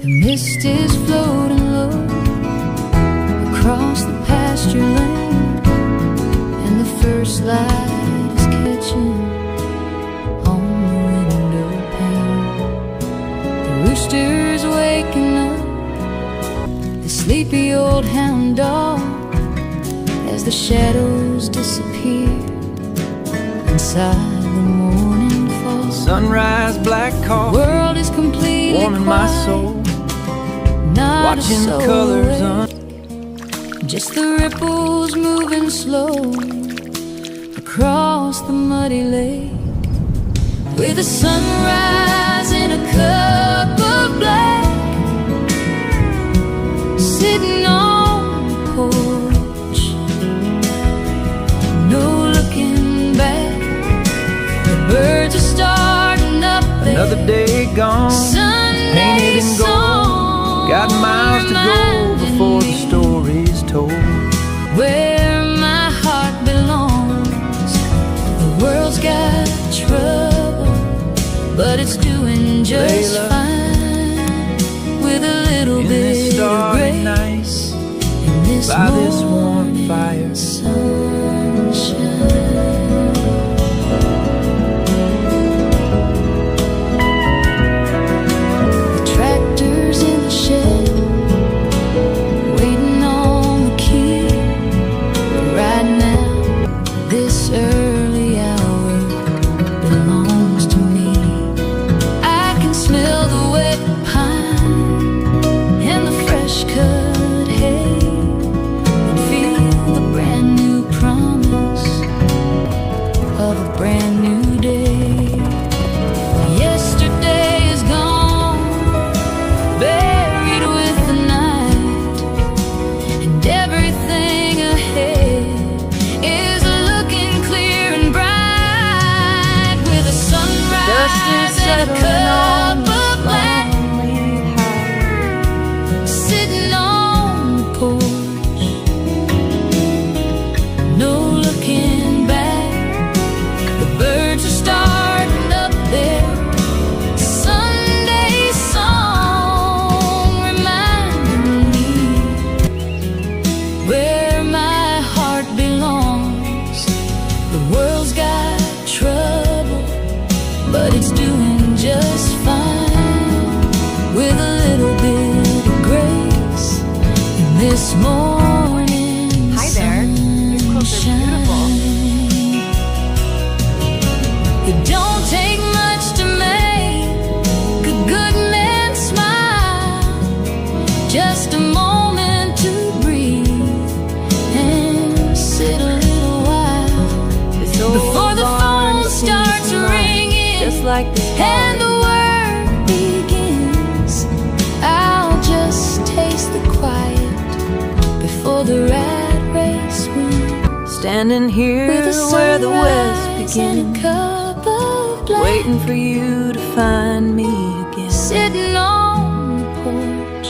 The mist is floating low across the pasture lane, and the first light is catching on the window pane. The rooster's waking up the sleepy old hound dog as the shadows disappear inside the morning fall. Sunrise, black coffee, World is completely warming my soul. Not Watching a soul colors awake. Just the ripples moving slow across the muddy lake, with the sunrise in a cup of black, sitting on the porch, no looking back. The birds are starting up there. Another day gone, painted in gold. Got miles to go before the story's told. Where my heart belongs, the world's got trouble, but it's doing just fine, with a little bit of grace in this by this warm fire. Sunshine. This morning. Hi there. These clothes are beautiful. It don't take much to make a good man smile. Just a moment to breathe and sit a little while before the phone starts ringing, just like and the work begins. I'll just taste the quiet before the rat race wins. Standing here where the west begins, waiting for you to find me again. Sitting on the porch,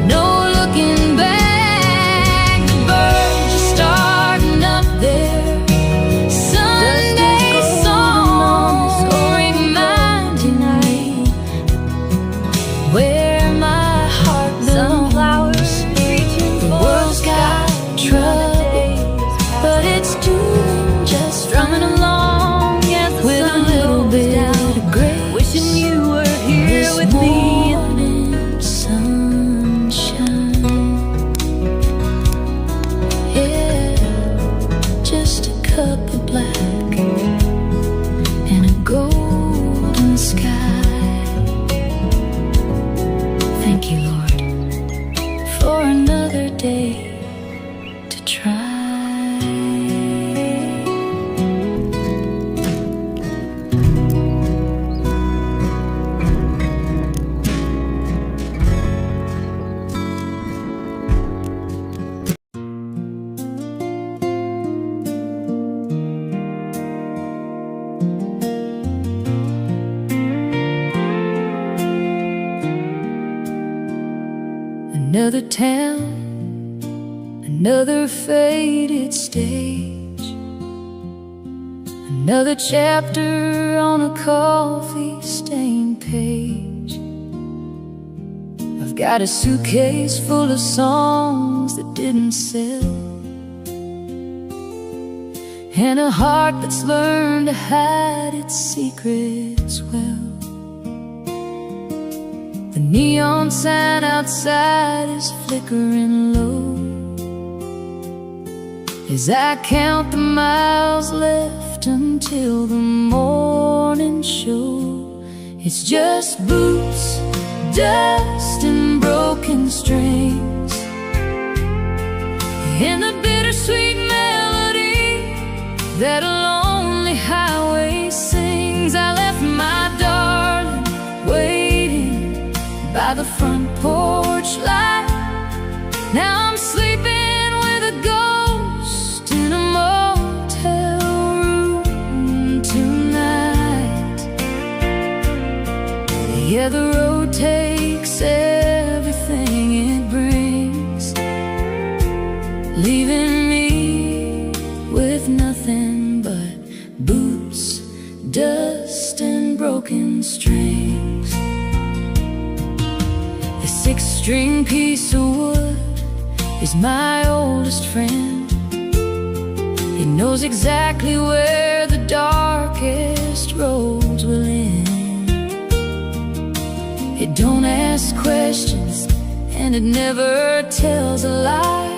no looking back. The birds are starting up there. Sunday songs reminding me where my heart belongs. The world's got trouble, but it's doing just strumming along with a little bit of grace. Wishing you were here with me. Morning sunshine, yeah, just a cup of black and a golden sky. Thank you, Lord, for another day to try. Another town, another faded stage, another chapter on a coffee-stained page. I've got a suitcase full of songs that didn't sell, and a heart that's learned to hide its secrets well. The neon sign outside is flickering low as I count the miles left until the morning show. It's just boots, dust, and broken strings, and the bittersweet melody that a lonely highway sings. I left my darling waiting by the front porch light. Now I'm sleeping with a ghost in a motel room tonight. Yeah, the road takes everything it brings, leaving me with nothing but boots, dust, and broken strings. The six-string piece of wood is my oldest friend. He knows exactly where the darkest roads will end. It don't ask questions, and it never tells a lie.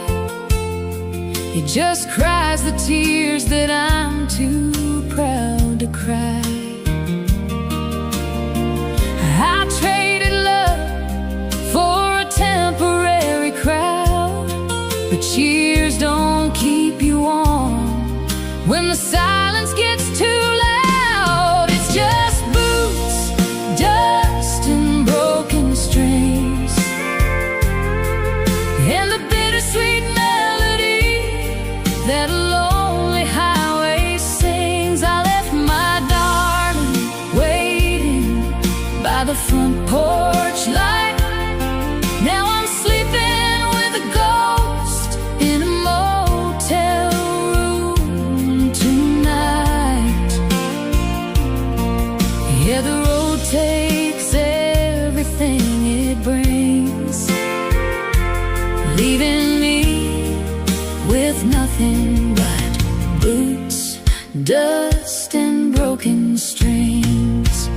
It just cries the tears that I'm too proud to cry. I traded love for a temporary crowd, but cheers don't keep you warm when the silence gets too loud. It's just boots, dust, and broken strings, and the bittersweet melody that a lonely highway sings. I left my darling waiting by the front porch light. Now I'm sleeping with a ghost in a motel room tonight. Yeah, the road takes everything it brings, leaving me with nothing but boots, dust, and broken strings.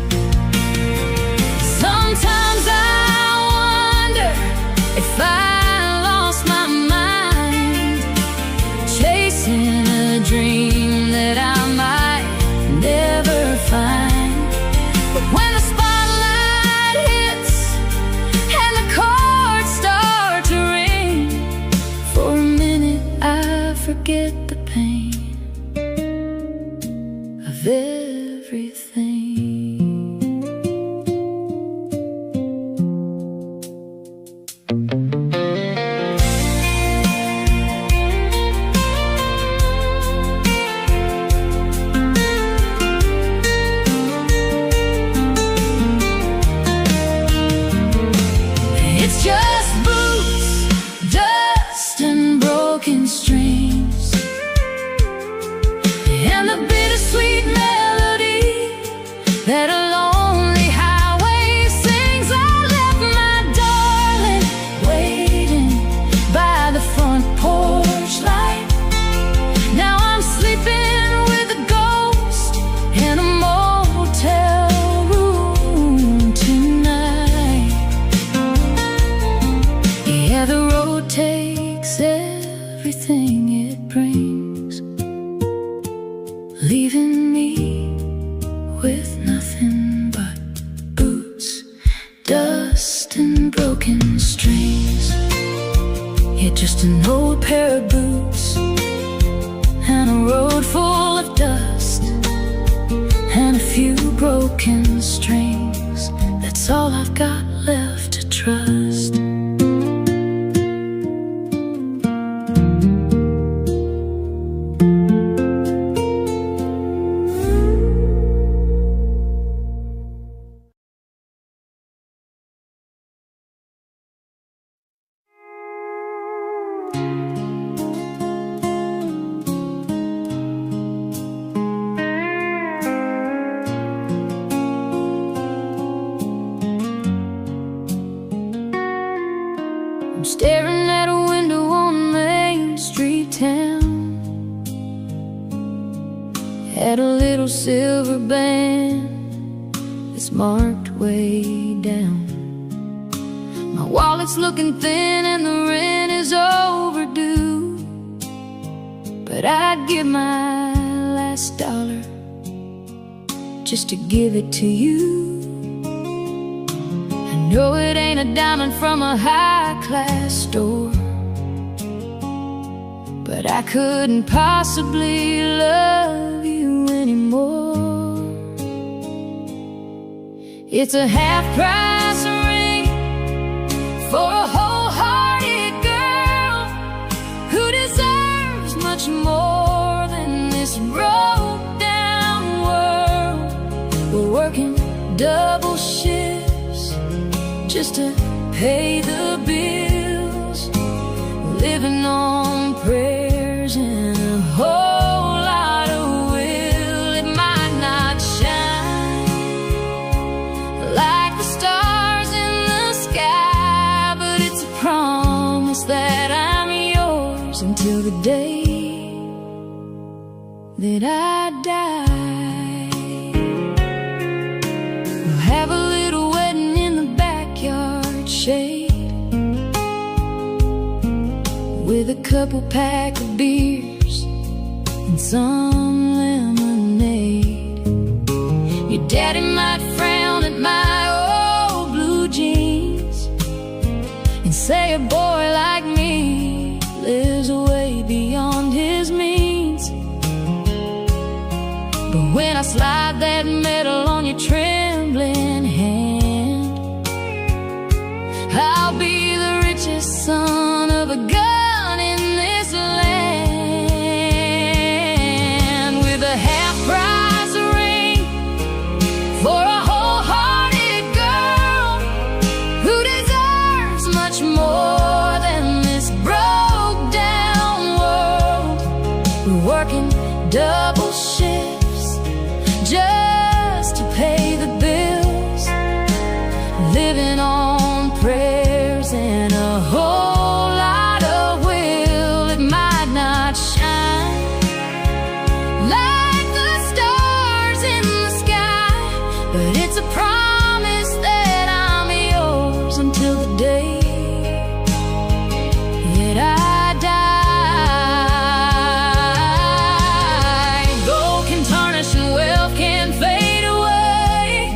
Sometimes I wonder if I lost my mind, chasing a dream that I might never find. But when the spotlight hits and the chords start to ring, for a minute I forget the pain of everything. It's just boots, dust, and broken strings, and the bittersweet melody that a lonely highway sings. I left my darling waiting by the front porch light. Now I'm sleeping with a ghost in a motel room tonight. Yeah, the road takes everything it brings, leaving me with nothing but boots, dust, and broken strings. Yeah, just an old pair of boots and a road full of dust and a few broken strings. That's all I've got left to trust. staring at a window on Main Street town, at a little silver band that's marked way down. My wallet's looking thin and the rent is overdue, but I'd give my last dollar just to give it to you. I know it ain't a diamond from a high-class store, but I couldn't possibly love you anymore. It's a half-price ring for a wholehearted girl who deserves much more than this broke-down world. We're working double shifts just to pay the bills, living on prayers and a whole lot of will. It might not shine like the stars in the sky, but it's a promise that I'm yours until the day that I die. We'll have a little wedding in the backyard shade, with a couple pack of beers and some lemonade. Your daddy might frown at my old blue jeans and say a boy like me lives way beyond his means. But when I slide that medal on your trembling hand, I'll be the richest son of a gun in this land, with a half-price ring for a wholehearted girl who deserves much more than this broke-down world. We're working double shifts just to pay the bills, living on prayers and a whole lot of will. It might not shine like the stars in the sky, but it's a promise that I'm yours until the day that I die. Gold can tarnish and wealth can fade away,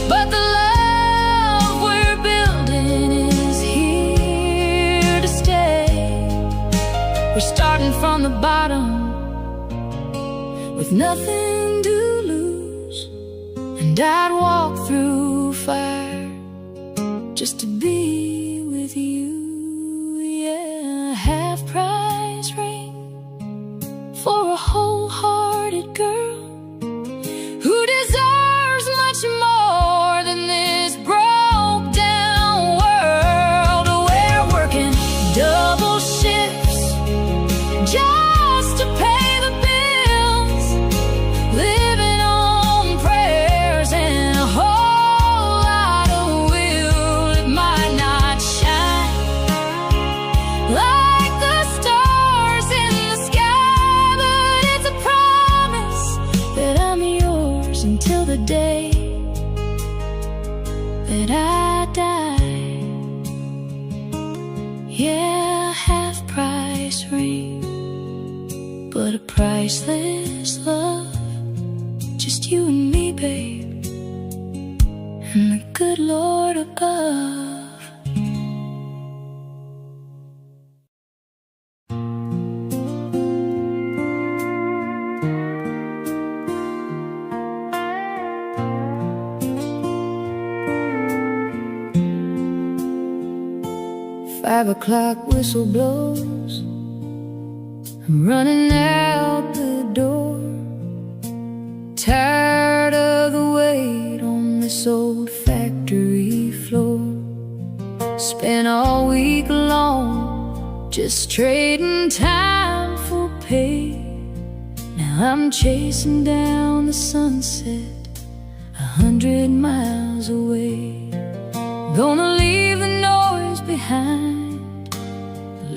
but the love we're building is here to stay. We're starting from the bottom with nothing to lose, and I'd walk through fire just to be with you. Yeah, a half-price ring for a wholehearted girl who deserves much more than this broke-down world. We're working double shifts just to pay the bills, living on prayers and a whole lot of will. It might not shine like the stars in the sky, but it's a promise that I'm yours until the day that I die. Yeah, half-price ring, but a priceless love. Just you and me, babe, and the good Lord above. 5 o'clock whistle blows, I'm running out the door, tired of the wait on this old factory floor. Spent all week long just trading time for pay. Now I'm chasing down the sunset 100 miles away. Gonna leave the noise behind.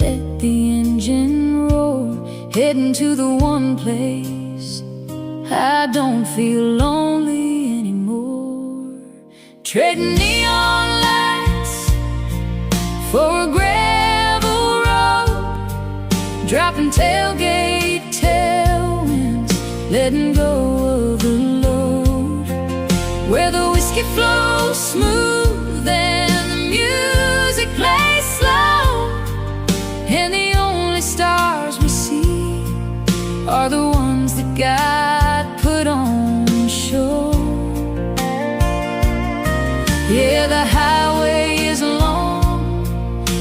Let the engine roar, heading to the one place I don't feel lonely anymore. Trading neon lights for a gravel road, dropping tailgate tailwinds, letting go of the load. Where the whiskey flows smooth and the music plays slow, and the only stars we see are the ones that God put on show. Yeah, the highway is long,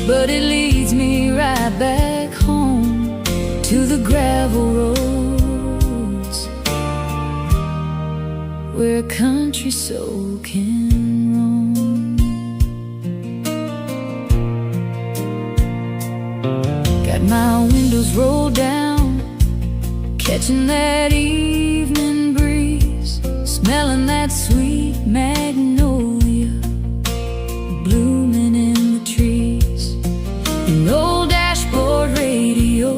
but it leads me right back home to the gravel roads where a country soul can roam. Got my windows rolled down, catching that evening breeze, smelling that sweet magnolia blooming in the trees. An old dashboard radio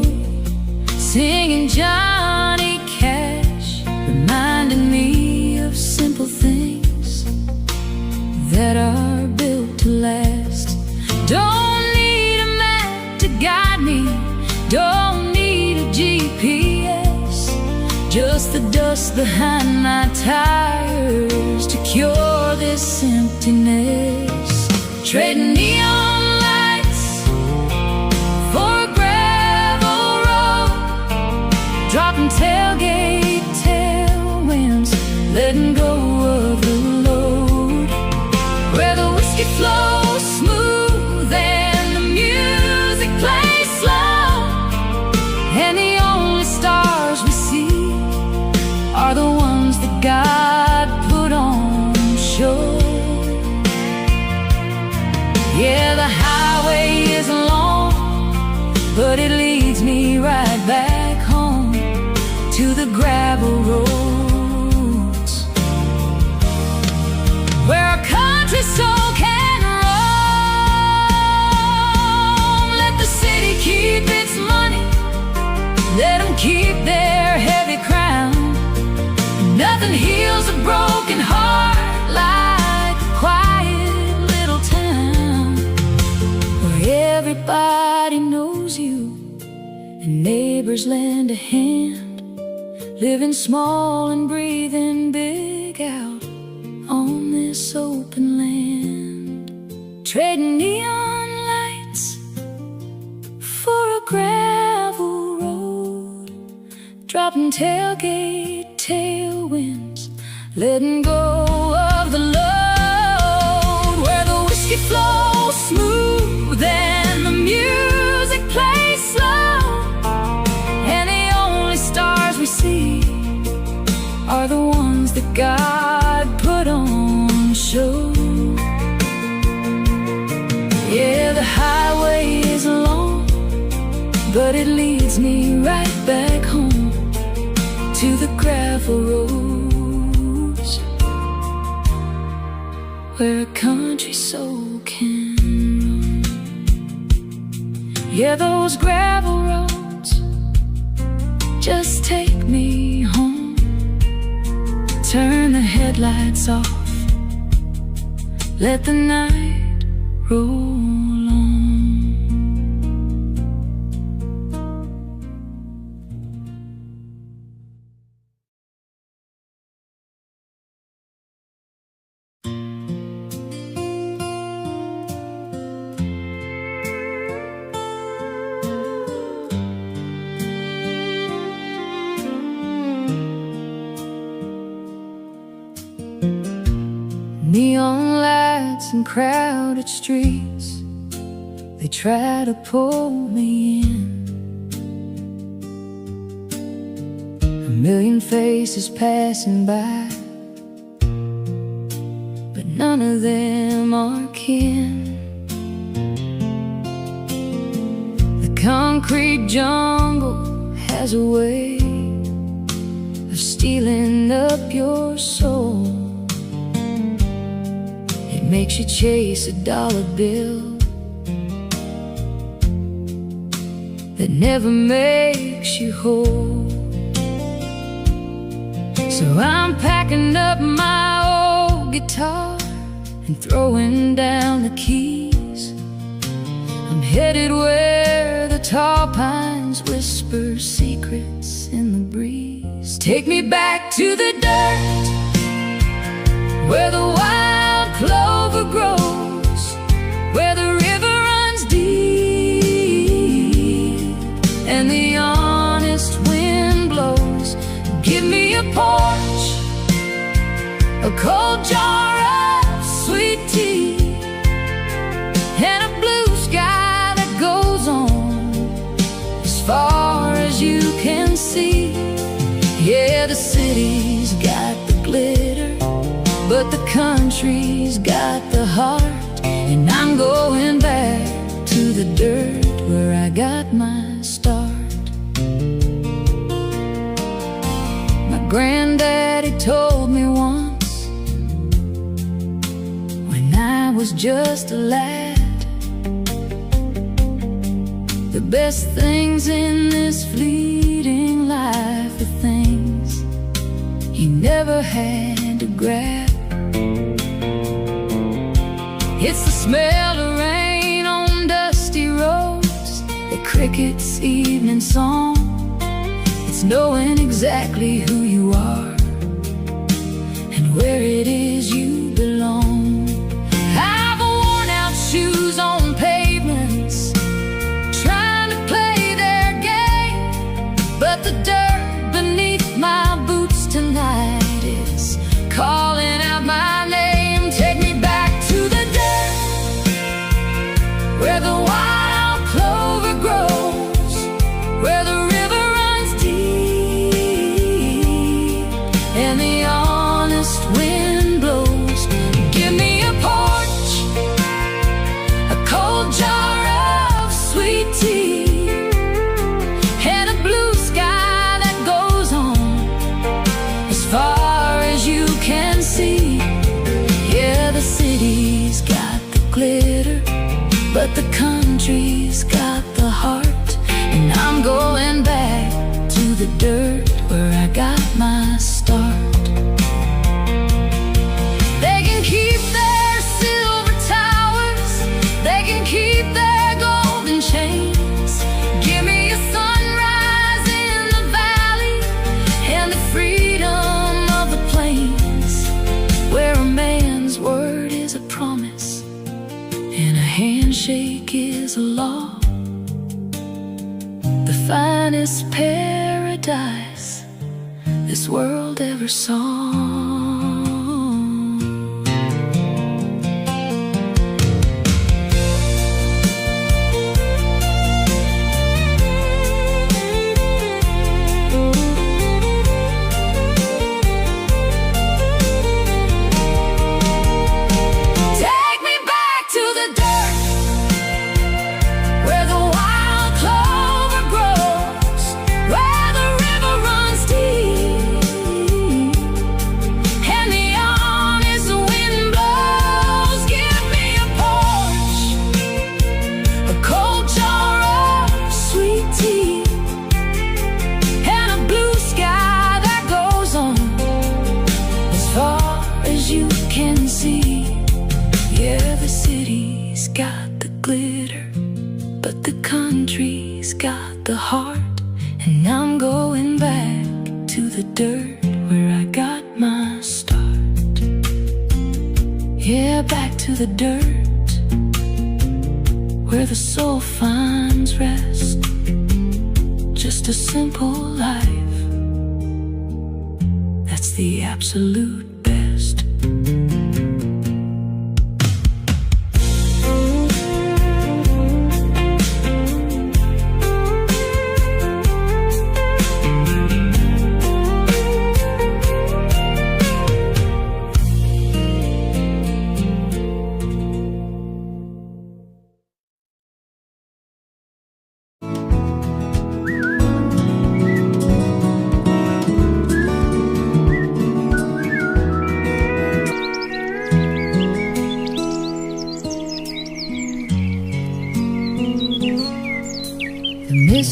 singing Johnny Cash, reminding me of simple things that are built to last. Don't need a map to guide me, don't need a GPS, just the dust behind my tires to cure this emptiness. Trading neon lights for a gravel road, dropping tailgate tailwinds, letting go of the load. Where the whiskey flows smooth and the music plays slow, and the only stars we see are the ones that God put on show. Yeah, the highway is long, but it leads me right back home to the gravel roads where a country soul can roam. Let the city keep its money, let them keep their heavy crown. Nothing heals a broken heart like a quiet little town where everybody knows you and neighbors lend a hand, living small and breathing big out on this open land. Trading neon lights for a gravel road, dropping tailgate tailwinds, letting go of the load. Where the whiskey flows smooth and the music plays slow, and the only stars we see are the ones that God put on show. Yeah, the highway is long, but it leads me right back home to the gravel roads where a country soul can roam. Yeah, those gravel roads just take me home. Turn the headlights off, let the night roll on. Neon lights and crowded streets, they try to pull me in. A million faces passing by, but none of them are kin. The concrete jungle has a way of stealing up your soul. Makes you chase a dollar bill that never makes you whole. So I'm packing up my old guitar and throwing down the keys. I'm headed where the tall pines whisper secrets in the breeze. Take me back to the dirt, where the wild clover grows, where the river runs deep and the honest wind blows. Give me a porch, a cold jar of sweet tea, and a blue sky that goes on as far as you can see. Yeah, the city's got the glitter, but the country's got the heart. And I'm going back to the dirt where I got my start. My granddaddy told me once, when I was just a lad, the best things in this fleeting life are things you never had to grab. It's the smell of rain on dusty roads, the cricket's evening song. It's knowing exactly who you are and where it is you belong. I've worn out shoes on pavements, trying to play their game, but the dirt beneath my boots tonight is calling out my name. Take me back to the dirt, where the wild clover grows, where the river runs deep and the honest wind blows. Give me a porch, a cold jar of sweet tea, and a blue sky that goes on as far as you can see. Yeah, the city's got the glitter, but the country's got the heart. And I'm going back to the dirt where I got my start. They can keep their silver towers, they can keep their golden chains. Give me a sunrise in the valley and the freedom of the plains, where a man's word is a promise and a handshake is a law. The finest paradise this world ever saw. Take me back to the dirt, where the wild clover grows, where the river runs deep and the honest wind blows. Give me a porch, a cold jar of sweet tea, and a blue sky that goes on as far as you can see. Yeah, the city's got the glitter, but the country's got the heart. And I'm going back to the dirt where I got my start. Yeah, back to the dirt where the soul finds rest. Just a simple life, that's the absolute best.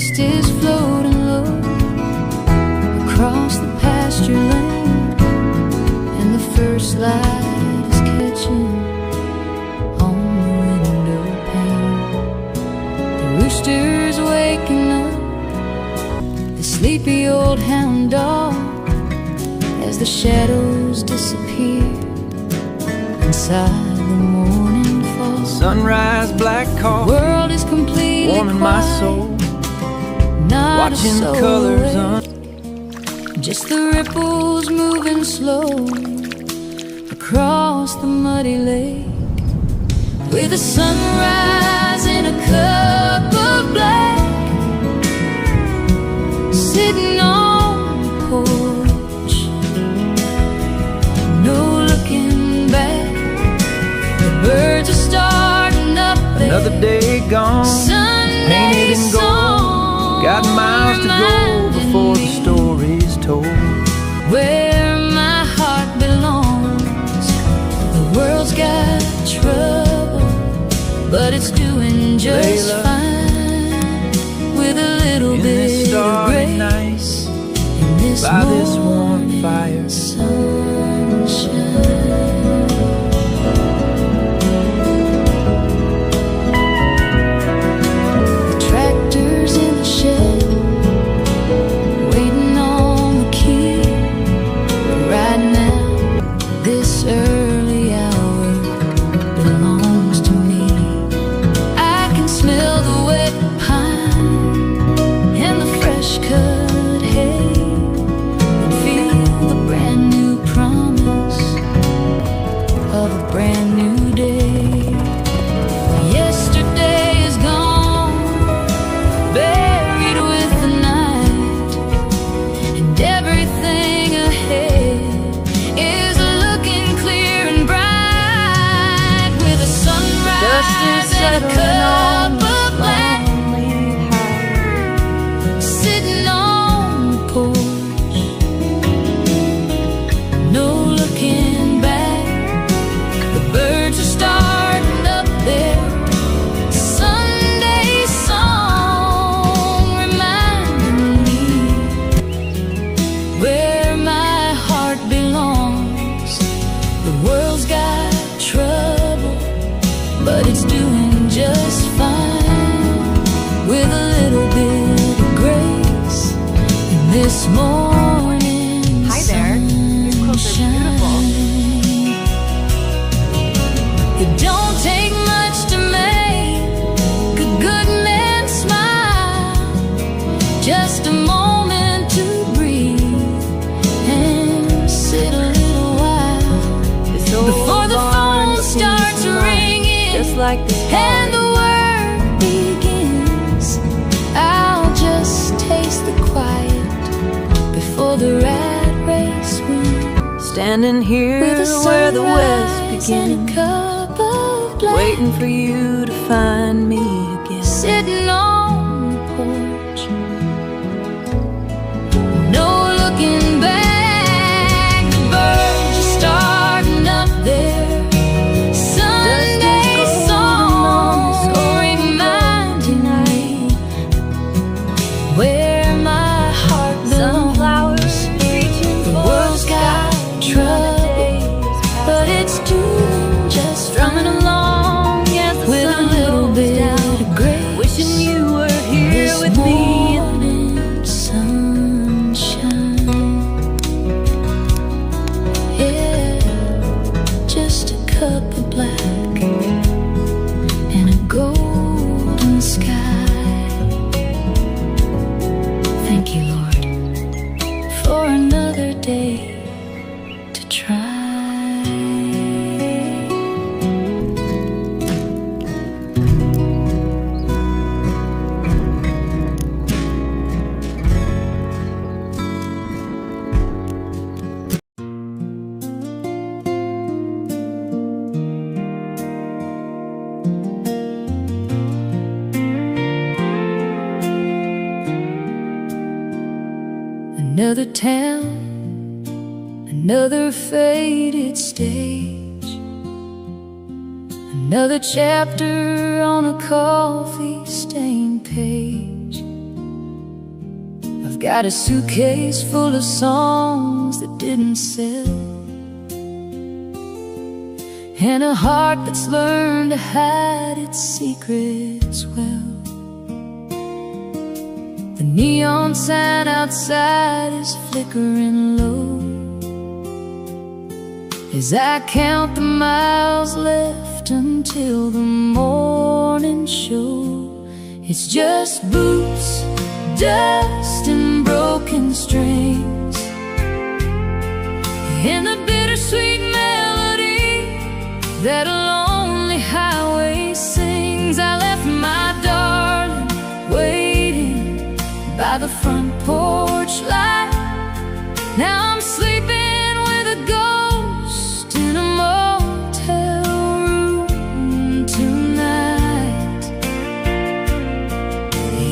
mist is floating low across the pasture lane, and the first light is catching on the window pane. The rooster's waking up the sleepy old hound dog as the shadows disappear inside the morning fall. Sunrise, black coffee, World is completely warming my quiet, soul, not watching a the soul colors awake. Just the ripples moving slow across the muddy lake, with the sunrise in a cup of black, sitting on the porch, no looking back. The birds are starting up there. another day gone, Sunday painted in gold. song Got miles to go before the story's told. where my heart belongs. The world's got trouble, but it's doing just Layla, fine, with a little in bit this of starry grace night, in this by this warm morning fire. sunshine. The tractor's in the shed, waiting on the key. Right now, this early hour belongs to me. I can smell the wet pine and the fresh cut hay, and feel the brand new promise of a brand new day. Yesterday is gone, buried with the night, and everything ahead is looking clear and bright, with a sunrise and a cup of black, sitting on the porch, no looking back. The birds are starting up there. Sunday song reminding me where my heart belongs. The world's got trouble, but it's doing just fine, with a little bit of grace in this morning. Hi there. Your clothes are beautiful. It don't take much to make a good man smile, just a moment to breathe and sit a little while before the phone starts ringing, Just like this and the work begins. I'll just taste the quiet before the rat race wins, Standing here with a where the west sunrise and a begins, cup of black, waiting for you to find me again. sitting on the porch, no looking back. The birds are starting up there. Sunday song reminding me where my heart belongs. The world's got trouble, but it's doing just strumming along with a little bit of grace. Wishing you were here This with me. morning sunshine, yeah, just a cup of black and a golden sky. Thank you, Lord, for another day to try. Another town, another faded stage, another chapter on a coffee-stained page. I've got a suitcase full of songs that didn't sell, and a heart that's learned to hide its secrets well. The neon sign outside is flickering low as I count the miles left until the morning show. It's just boots, dust, and broken strings, and the bittersweet melody that a lonely highway sings. I left my darling waiting by the front porch light. Now I'm sleeping with a ghost in a motel room tonight.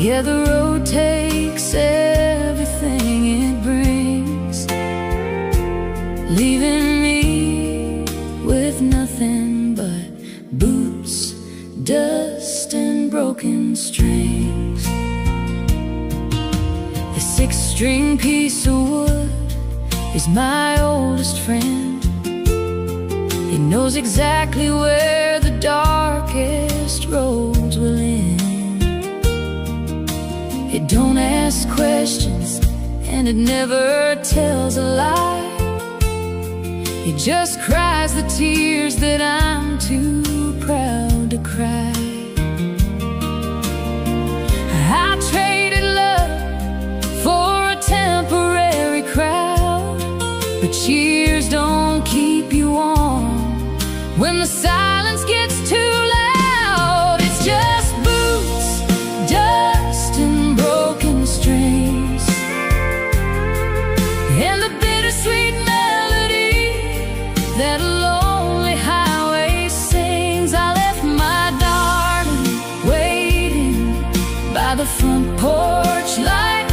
Yeah, the road takes everything it brings, leaving me with nothing but boots, dust, and broken strings. The six-string piece of wood is my oldest friend. He knows exactly where the darkest roads will end. It don't ask questions, and it never tells a lie. It just cries the tears that I'm too proud to cry. I traded love for a temporary crowd, but cheers don't keep you warm when the silence gets too loud. It's just boots, dust, and broken strings, and the bittersweet melody that a lonely highway sings. I left my darling waiting by the front porch light.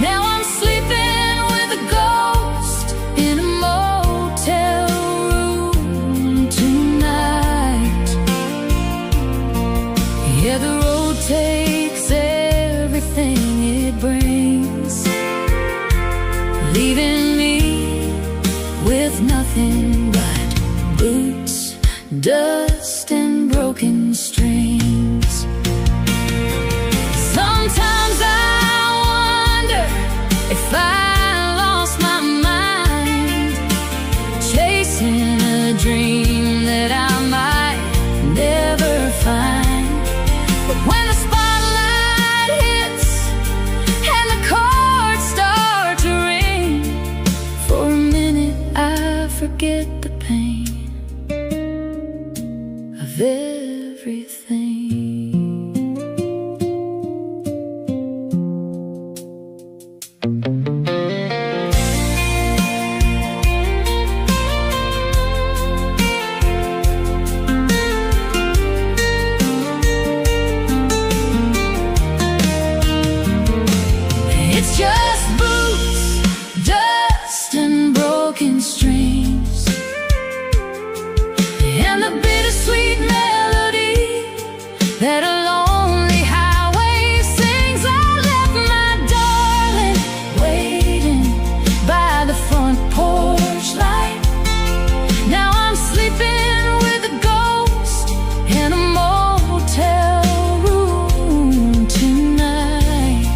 Now I'm sleeping with a ghost in a motel room tonight. Yeah, the road takes everything it brings, leaving me with nothing but boots, dust, and broken strings. Sometimes I wonder if I lost my mind, chasing a dream that I might never find. But when the spotlight hits and the chords start to ring, for a minute I forget the pain of everything. It's just boots, dust, and broken strings, and the bittersweet melody that a lonely highway sings. I left my darling waiting by the front porch light. Now I'm sleeping with a ghost in a motel room tonight.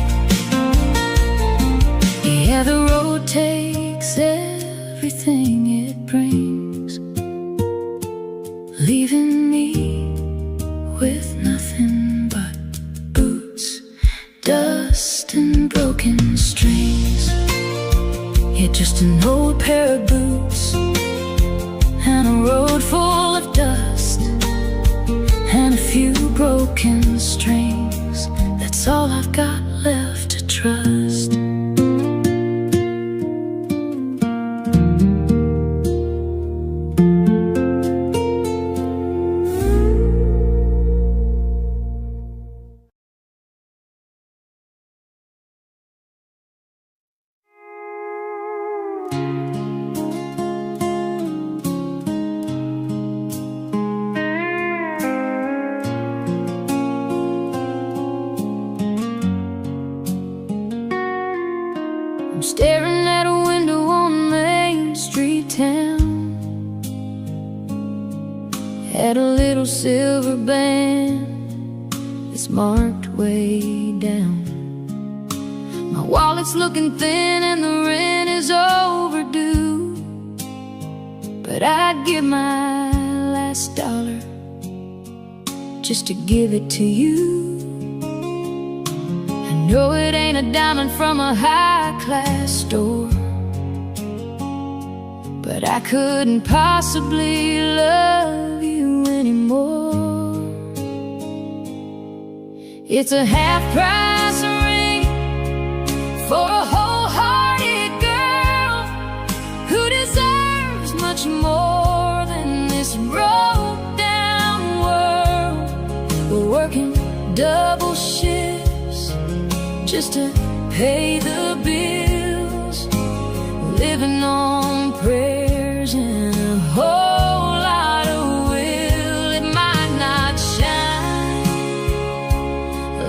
Yeah, the road takes everything it brings, leaving me with nothing but boots, dust, and broken strings. Yeah, just an old pair of boots and a road full of dust and a few broken strings. That's all I've got left to trust. had a little silver band that's marked way down. My wallet's looking thin and the rent is overdue, but I'd give my last dollar just to give it to you. I know it ain't a diamond from a high-class store, but I couldn't possibly love you anymore. It's a half-price ring for a wholehearted girl who deserves much more than this broke-down world. We're working double shifts just to pay the bills, living on prayers and a whole lot of will. It might not shine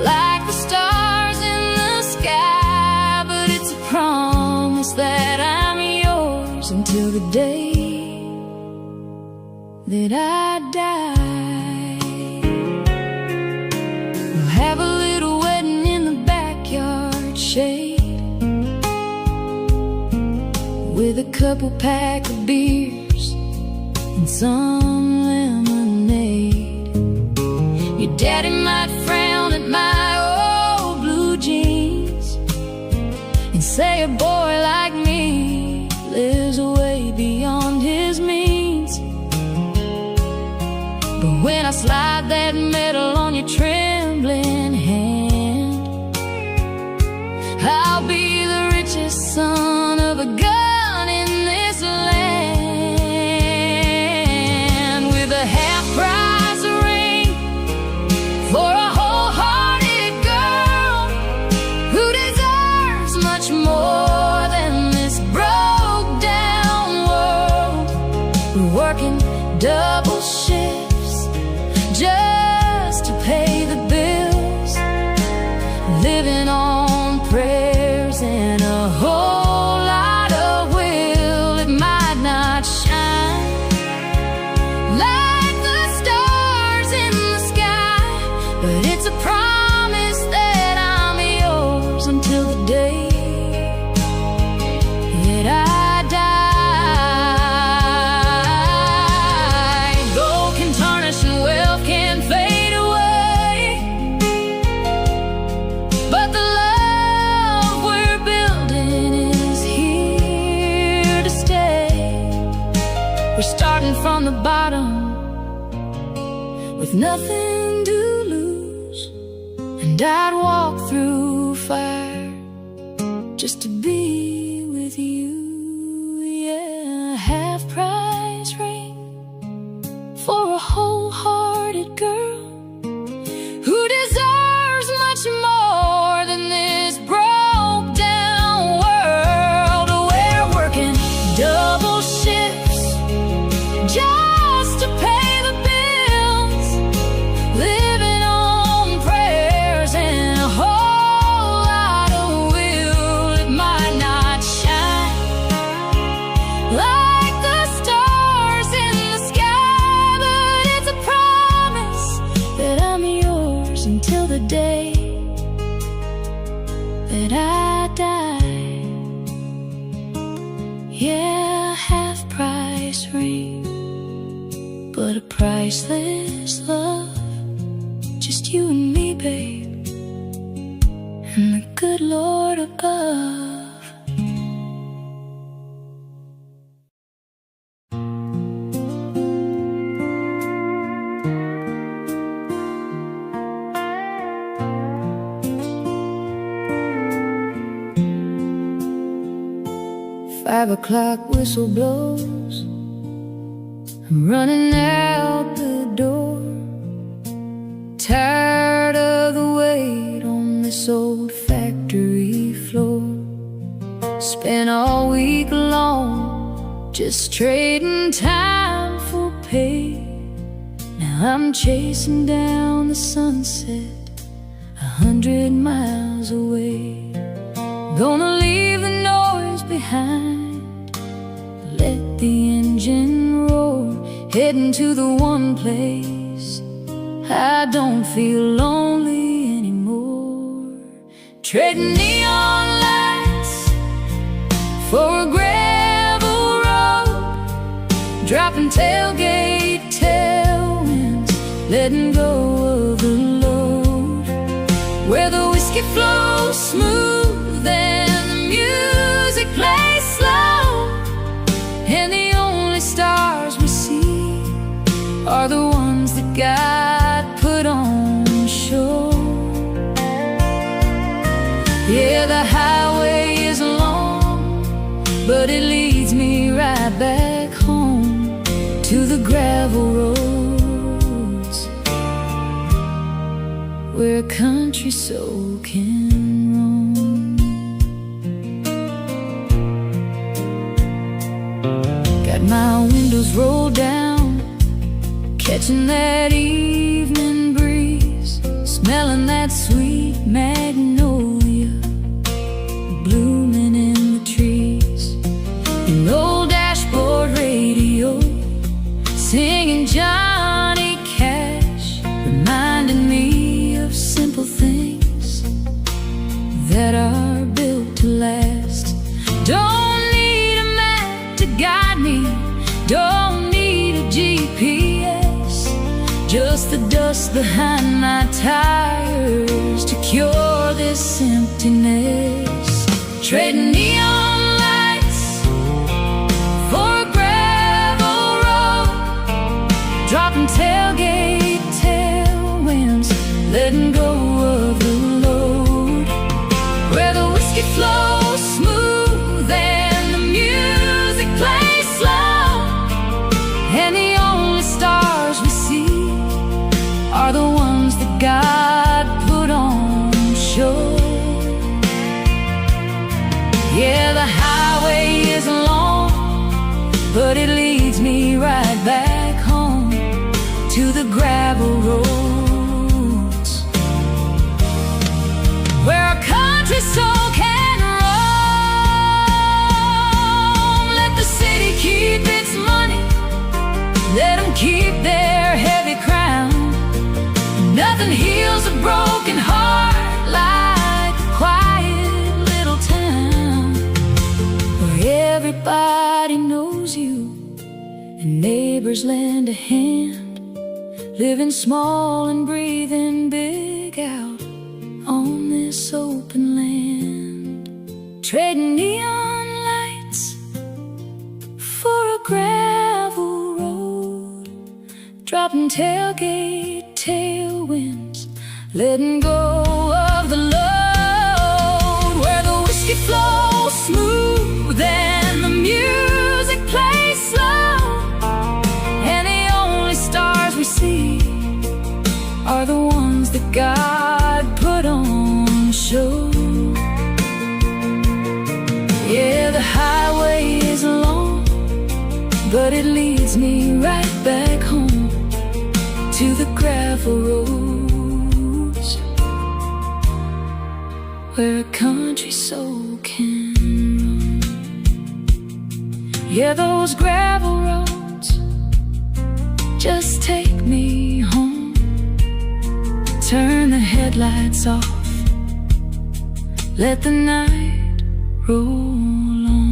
like the stars in the sky, but it's a promise that I'm yours until the day that I die. We'll have a little wedding in the backyard shade, with a couple pack of beers and some lemonade. Your daddy might frown at my old blue jeans and say a boy like me lives way beyond his means. But when I slide that medal on your trembling hand, I'll be the richest son of a gun in this land, with a half-price ring for a wholehearted girl who deserves much more than this broke-down world. We're working double shifts just to pay the bills, living on prayers and a whole lot of will. It might not shine like the stars in the sky, but it's a promise that I'm yours until the day that I die. Gold can tarnish and wealth can fade away, but the love we're building is here to stay. We're starting from the bottom with nothing to lose, and I'd walk through fire just to be with you. Yeah, a half-price ring for a wholehearted girl who deserves much more than this broke-down world. We're working double shifts just to pay the bills, living on prayers and a whole lot of will. It might not shine like the stars in the sky, but it's a promise that I'm yours until the day that I die. Yeah, half-price ring, but a priceless love. Just you and me, babe, and the good Lord above. 5 o'clock whistle blows, I'm running out the door, tired of the wait on this old factory floor. Spent all week long just trading time for pay. Now I'm chasing down the sunset 100 miles away. Gonna leave the noise behind, let the engine roar heading to the one place I don't feel lonely anymore. Trading neon lights for a gravel road, dropping tailgate tailwinds, letting go of the load, where the whiskey flows smooth and the music plays slow, and the only stars we see are the ones that God put on show. Yeah, the highway is long, but it leads me right back home to the gravel roads, where a country soul can roam. Got my windows rolled down, catching that evening breeze, smelling that sweet magnolia blooming in the trees. An old dashboard radio singing Johnny Cash, reminding me of simple things that are built to last. Don't need a map to guide me, don't need a GPS, just the dust behind my tires to cure this emptiness. Trading neon lights for a gravel road, dropping tailgate tailwinds, letting go of the load, where the whiskey flows smooth and the music plays slow, and the only stars we see are the ones that God put on show. Yeah, the highway is long, but it leads me right back home to the gravel roads, where a country soul can roam. Let the city keep its money, let them keep their heavy crown. Nothing heals a broken heart like a quiet little town, where everybody knows you and neighbors lend a hand, living small and breathing big out on this open land. Trading neon lights for a gravel road, dropping tailgate tailwinds, letting go of the load, where the whiskey flows smooth and the music plays slow, and the only stars we see are the ones that God put on show. Yeah, the highway is long, but it leads me right back home to the gravel roads, where a country soul can roam. Yeah, those gravel roads just take me home. Turn the headlights off, let the night roll on.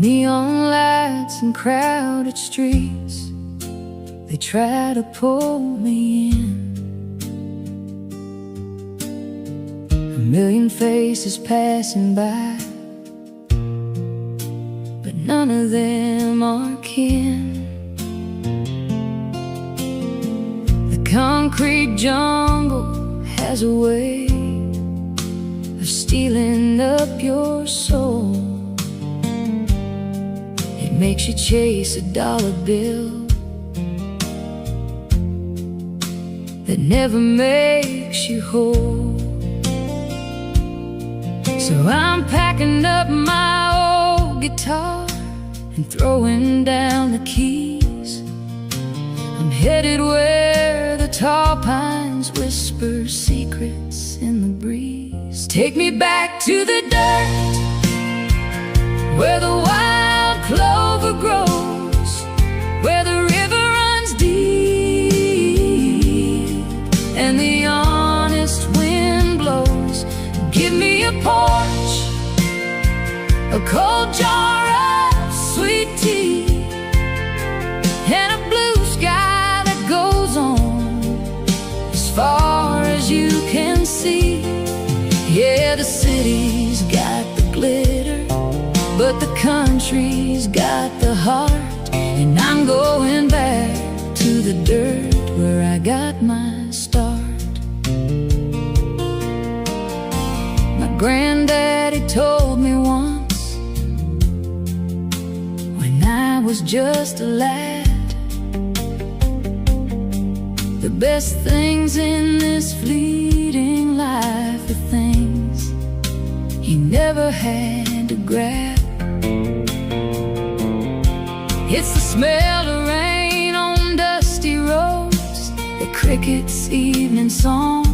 Neon lights and crowded streets, they try to pull me in. A million faces passing by, but none of them are kin. The concrete jungle has a way of stealing up your soul. Makes you chase a dollar bill that never makes you whole. So I'm packing up my old guitar and throwing down the keys. I'm headed where the tall pines whisper secrets in the breeze. Take me back to the dirt, where the wild clover grows, where the river runs deep and the honest wind blows. Give me a porch, a cold jar of sweet tea, and a blue sky that goes on as far as you can see. Yeah, the city's got the glitter, but the country's got the heart. And I'm going back to the dirt where I got my start. My granddaddy told me once, when I was just a lad, the best things in this fleeting life are things you never had to grab. It's the smell of rain on dusty roads, the cricket's evening song.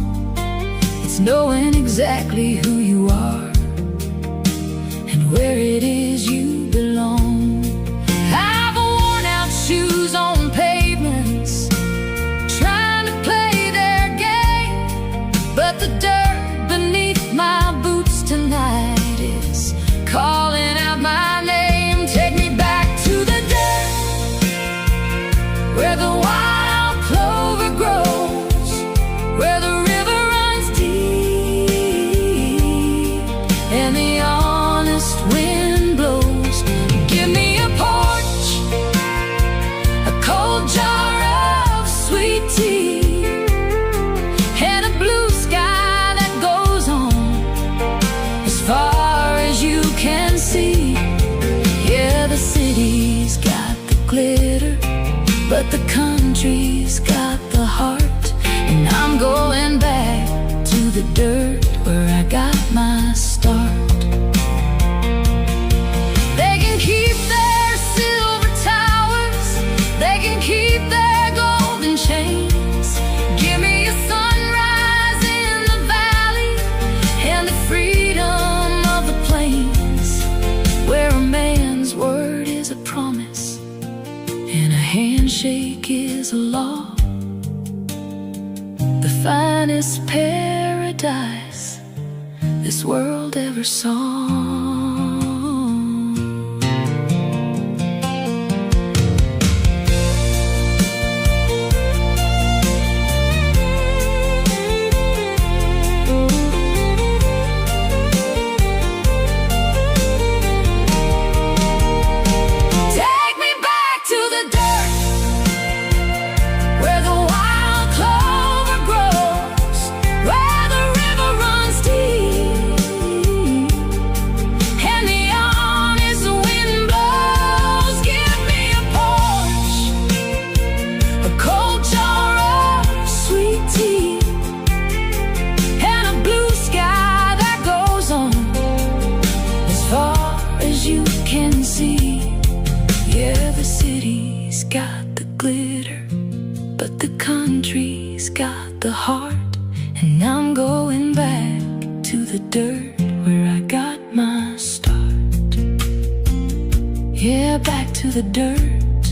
It's knowing exactly who you are and where it is you belong. I've worn out shoes on pavements, trying to play their game, but the dirt beneath my boots tonight is calling out my name. Take me back to the dirt, where the wild clover grows, where the river runs deep and the honest wind blows. Give me a porch, a cold jar of sweet tea, and a blue sky that goes on as far as you can see. Yeah, the city's got the glitter, but the country's got the heart. And I'm going back to the dirt where I got my start. They can keep their silver towers, they can keep their golden chains. Give me a sunrise in the valley and the freedom of the plains, where a man's word is a promise and a handshake is a law. The finest paradise this world ever saw. Take me back to the dirt, where the wild clover grows, where the river runs deep and the honest wind blows. Give me a porch, a cold jar of sweet tea, and a blue sky that goes on as far as you can see. Yeah, the city's got the glitter, but the country's got the heart. And I'm going back to the dirt where I got my start. Yeah, back to the dirt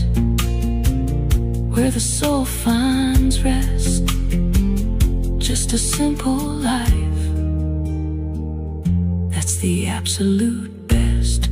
where the soul finds rest. Just a simple life, that's the absolute best.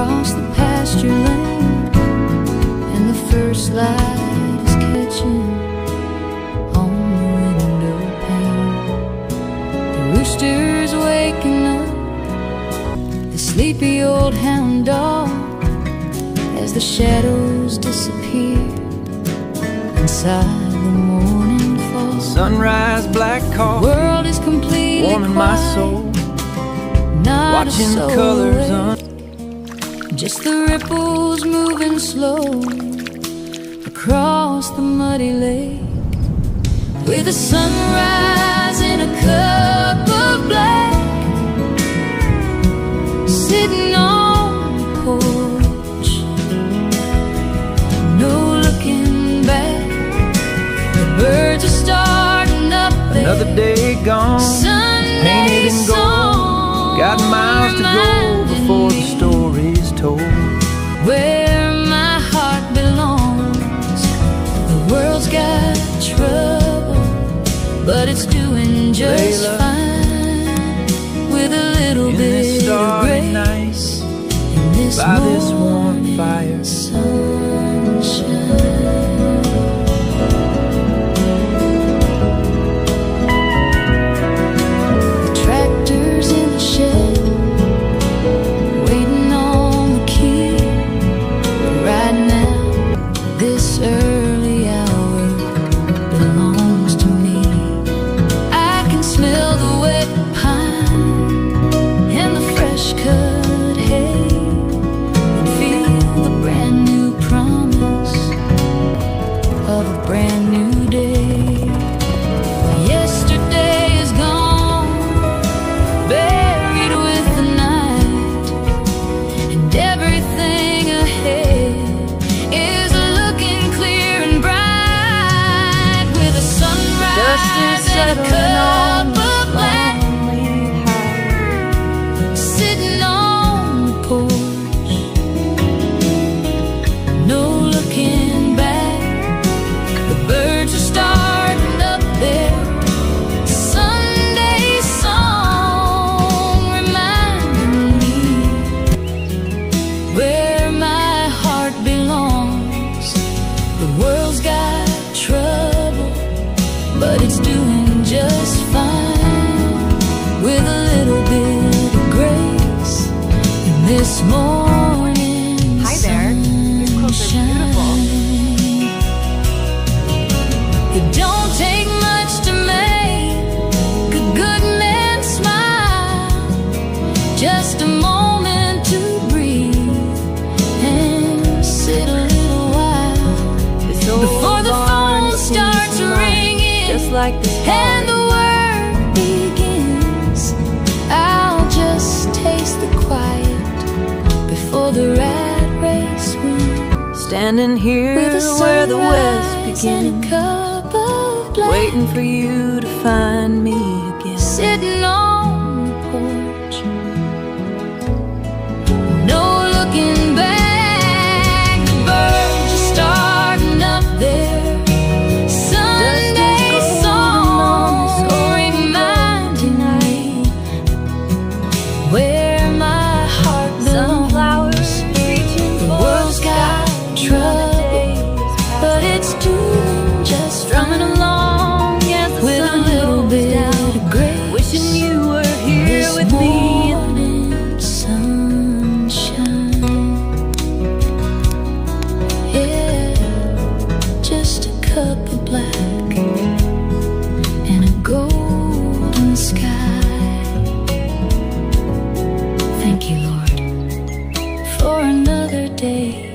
across the pasture lane, and the first light is catching on the window pane. The rooster's waking up the sleepy old hound dog as the shadows disappear inside the morning fall. Sunrise, black coffee, World is completely warming my quiet, soul, not watching a soul the colors awake. Just the ripples moving slow across the muddy lake, with the sunrise in a cup of black, sitting on the porch, no looking back. The birds are starting up there. another day gone, Sunday painted in gold. song Got miles to go before the story's told. where my heart belongs. The world's got trouble, but it's doing just Layla, fine, with a little in bit this of starry grace night, in this by this warm morning fire. sunshine. The tractor's in the shed, waiting on the key. Right now, this early hour belongs to me. I can smell the wet pine and the fresh cut hay, and feel the brand new promise of a brand new day. Yesterday is gone, buried with the night, and everything ahead is looking clear and bright, with a sunrise and a cup of black, sitting on the porch, no looking back. The birds are starting up there. Sunday song reminding me where my heart belongs. The world's got trouble, but it's doing just fine, with a little bit of grace in this morning Hi there. These clothes are beautiful. sunshine. It don't take much to make a good man smile, just a moment to breathe and sit a little while before the phone starts ringing, Just like this and the work begins. I'll just taste the quiet before the rat race wins, standing here with a where the west sunrise and a begins, cup of black, waiting for you to find me again. sitting on the porch, no looking back. The birds are starting up there. Sunday song reminding me where my heart belongs. The world's got trouble, but it's doing just strumming along with a little bit of grace. Wishing you were here This with me. morning sunshine, yeah, just a cup of black and a golden sky. Thank you, Lord, for another day.